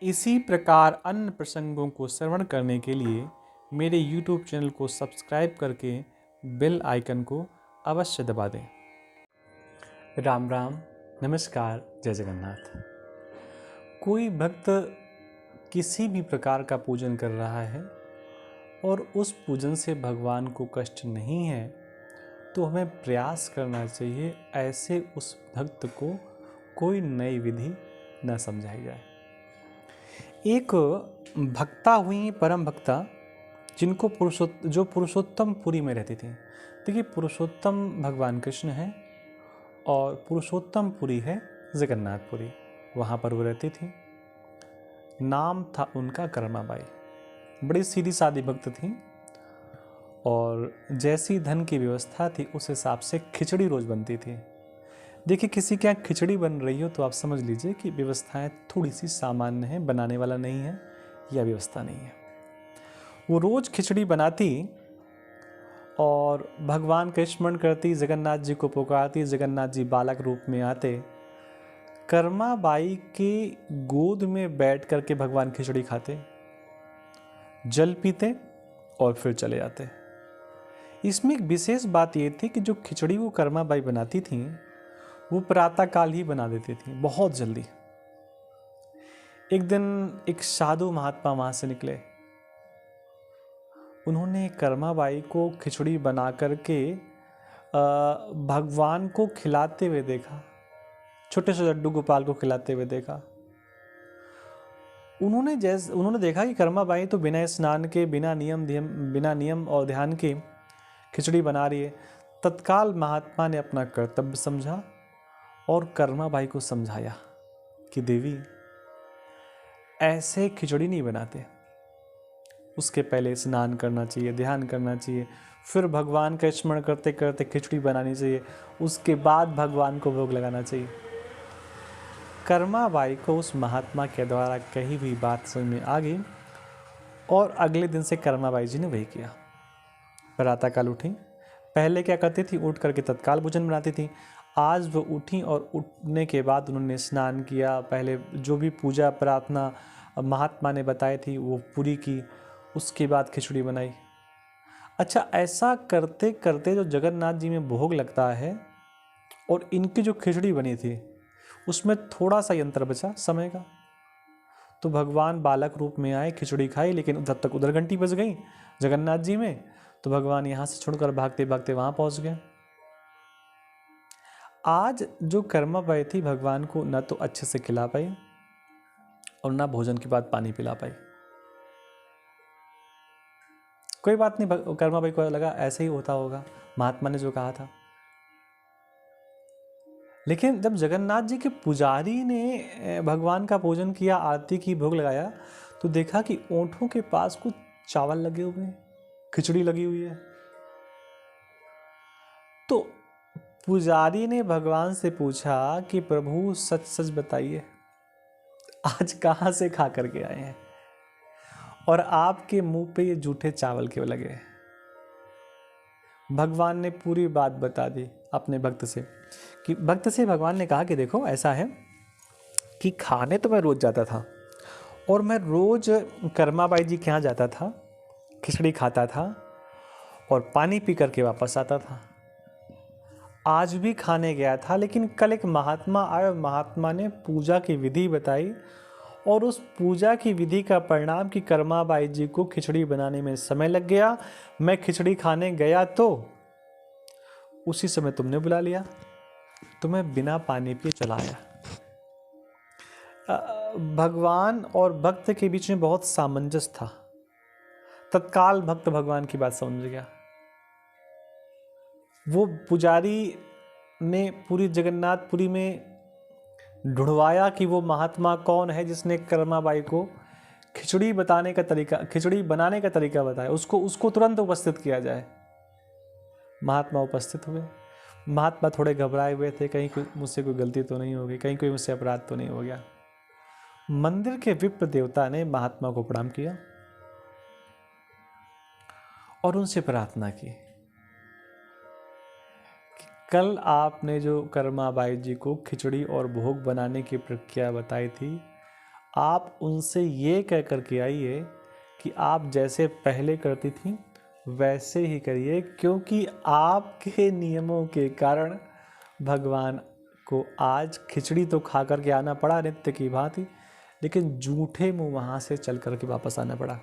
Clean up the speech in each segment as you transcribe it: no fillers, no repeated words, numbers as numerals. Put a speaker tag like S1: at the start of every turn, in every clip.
S1: इसी प्रकार अन्य प्रसंगों को श्रवण करने के लिए मेरे YouTube चैनल को सब्सक्राइब करके बेल आइकन को अवश्य दबा दें। राम राम, नमस्कार, जय जगन्नाथ। कोई भक्त किसी भी प्रकार का पूजन कर रहा है और उस पूजन से भगवान को कष्ट नहीं है तो हमें प्रयास करना चाहिए ऐसे उस भक्त को कोई नई विधि न समझाई जाए। एक भक्ता हुई परम भक्ता जिनको जो पुरुषोत्तमपुरी में रहती थी। देखिए, पुरुषोत्तम भगवान कृष्ण हैं और पुरुषोत्तमपुरी है जगन्नाथपुरी। वहाँ पर वो रहती थी। नाम था उनका कर्माबाई। बड़ी सीधी सादी भक्त थी और जैसी धन की व्यवस्था थी उस हिसाब से खिचड़ी रोज बनती थी। देखिए, किसी के यहाँ खिचड़ी बन रही हो तो आप समझ लीजिए कि व्यवस्थाएं थोड़ी सी सामान्य हैं, बनाने वाला नहीं है या व्यवस्था नहीं है। वो रोज खिचड़ी बनाती और भगवान का स्मरण करती, जगन्नाथ जी को पुकारती, जगन्नाथ जी बालक रूप में आते, कर्माबाई के गोद में बैठ करके भगवान खिचड़ी खाते, जल पीते और फिर चले जाते। इसमें एक विशेष बात ये थी कि जो खिचड़ी वो कर्माबाई बनाती थी वो प्रातः काल ही बना देती थी, बहुत जल्दी। एक दिन एक साधु महात्मा वहां से निकले। उन्होंने कर्माबाई को खिचड़ी बना करके भगवान को खिलाते हुए देखा, छोटे से लड्डू गोपाल को खिलाते हुए देखा। उन्होंने देखा कि कर्माबाई तो बिना स्नान के, बिना नियम और ध्यान के खिचड़ी बना रही है। तत्काल महात्मा ने अपना कर्तव्य समझा और कर्माबाई को समझाया कि देवी, ऐसे खिचड़ी नहीं बनाते। उसके पहले स्नान करना चाहिए, ध्यान करना चाहिए, फिर भगवान का स्मरण करते करते खिचड़ी बनानी चाहिए, उसके बाद भगवान को भोग लगाना चाहिए। कर्माबाई को उस महात्मा के द्वारा कही हुई बात समझ में आ गई और अगले दिन से कर्माबाई जी ने वही किया। प्रातःकाल उठी, पहले क्या करती थी, उठ करके तत्काल भोजन बनाती थी। आज वो उठी और उठने के बाद उन्होंने स्नान किया, पहले जो भी पूजा प्रार्थना महात्मा ने बताई थी वो पूरी की, उसके बाद खिचड़ी बनाई। अच्छा, ऐसा करते करते जो जगन्नाथ जी में भोग लगता है और इनकी जो खिचड़ी बनी थी उसमें थोड़ा सा यंत्र बचा समय का, तो भगवान बालक रूप में आए, खिचड़ी खाई, लेकिन तब तक उधर घंटी बज गई जगन्नाथ जी में, तो भगवान यहाँ से छोड़कर भागते भागते वहाँ पहुँच गए। आज जो कर्माबाई थी भगवान को न तो अच्छे से खिला पाई और ना भोजन के बाद पानी पिला पाई। कोई बात नहीं, कर्माबाई को लगा ऐसे ही होता होगा, महात्मा ने जो कहा था। लेकिन जब जगन्नाथ जी के पुजारी ने भगवान का पूजन किया, आरती की, भोग लगाया, तो देखा कि ओंठों के पास कुछ चावल लगे हुए हैं, खिचड़ी लगी हुई है। तो पुजारी ने भगवान से पूछा कि प्रभु सच सच बताइए, आज कहाँ से खा करके आए हैं और आपके मुंह पे ये जूठे चावल क्यों लगे? भगवान ने पूरी बात बता दी अपने भक्त से। कि भक्त से भगवान ने कहा कि देखो, ऐसा है कि खाने तो मैं रोज जाता था और मैं रोज कर्माबाई जी के यहाँ जाता था, खिचड़ी खाता था और पानी पी करके वापस आता था। आज भी खाने गया था, लेकिन कल एक महात्मा आए और महात्मा ने पूजा की विधि बताई और उस पूजा की विधि का परिणाम कि कर्माबाई जी को खिचड़ी बनाने में समय लग गया। मैं खिचड़ी खाने गया तो उसी समय तुमने बुला लिया, तो मैं बिना पानी पिए चला आया। भगवान और भक्त के बीच में बहुत सामंजस्य था। तत्काल भक्त भगवान की बात समझ गया। वो पुजारी ने पूरी जगन्नाथपुरी में ढूंढवाया कि वो महात्मा कौन है जिसने कर्माबाई को खिचड़ी बनाने का तरीका बताया, उसको तुरंत उपस्थित किया जाए। महात्मा उपस्थित हुए। महात्मा थोड़े घबराए हुए थे, कहीं मुझसे कोई गलती तो नहीं हो गई, कहीं कोई मुझसे अपराध तो नहीं हो गया। मंदिर के विप्र देवता ने महात्मा को प्रणाम किया और उनसे प्रार्थना की कि कल आपने जो कर्माबाई जी को खिचड़ी और भोग बनाने की प्रक्रिया बताई थी, आप उनसे ये कह कर के आइए कि आप जैसे पहले करती थी वैसे ही करिए, क्योंकि आपके नियमों के कारण भगवान को आज खिचड़ी तो खा कर के आना पड़ा नित्य की भांति, लेकिन जूठे मुंह वहाँ से चल कर के वापस आना पड़ा।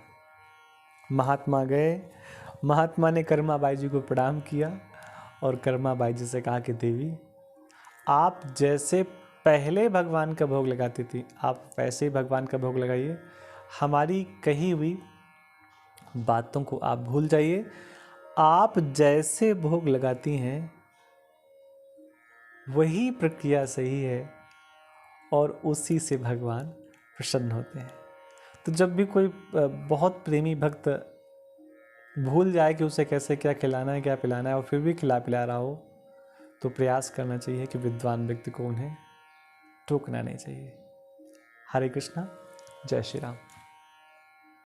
S1: महात्मा गए, महात्मा ने कर्मा बाई जी को प्रणाम किया और कर्मा बाई जी से कहा कि देवी, आप जैसे पहले भगवान का भोग लगाती थी आप वैसे ही भगवान का भोग लगाइए। हमारी कही हुई बातों को आप भूल जाइए। आप जैसे भोग लगाती हैं वही प्रक्रिया सही है और उसी से भगवान प्रसन्न होते हैं। तो जब भी कोई बहुत प्रेमी भक्त भूल जाए कि उसे कैसे क्या खिलाना है क्या पिलाना है और फिर भी खिला पिला रहा हो, तो प्रयास करना चाहिए कि विद्वान व्यक्ति को उन्हें टोकना नहीं चाहिए। हरे कृष्णा, जय श्री राम।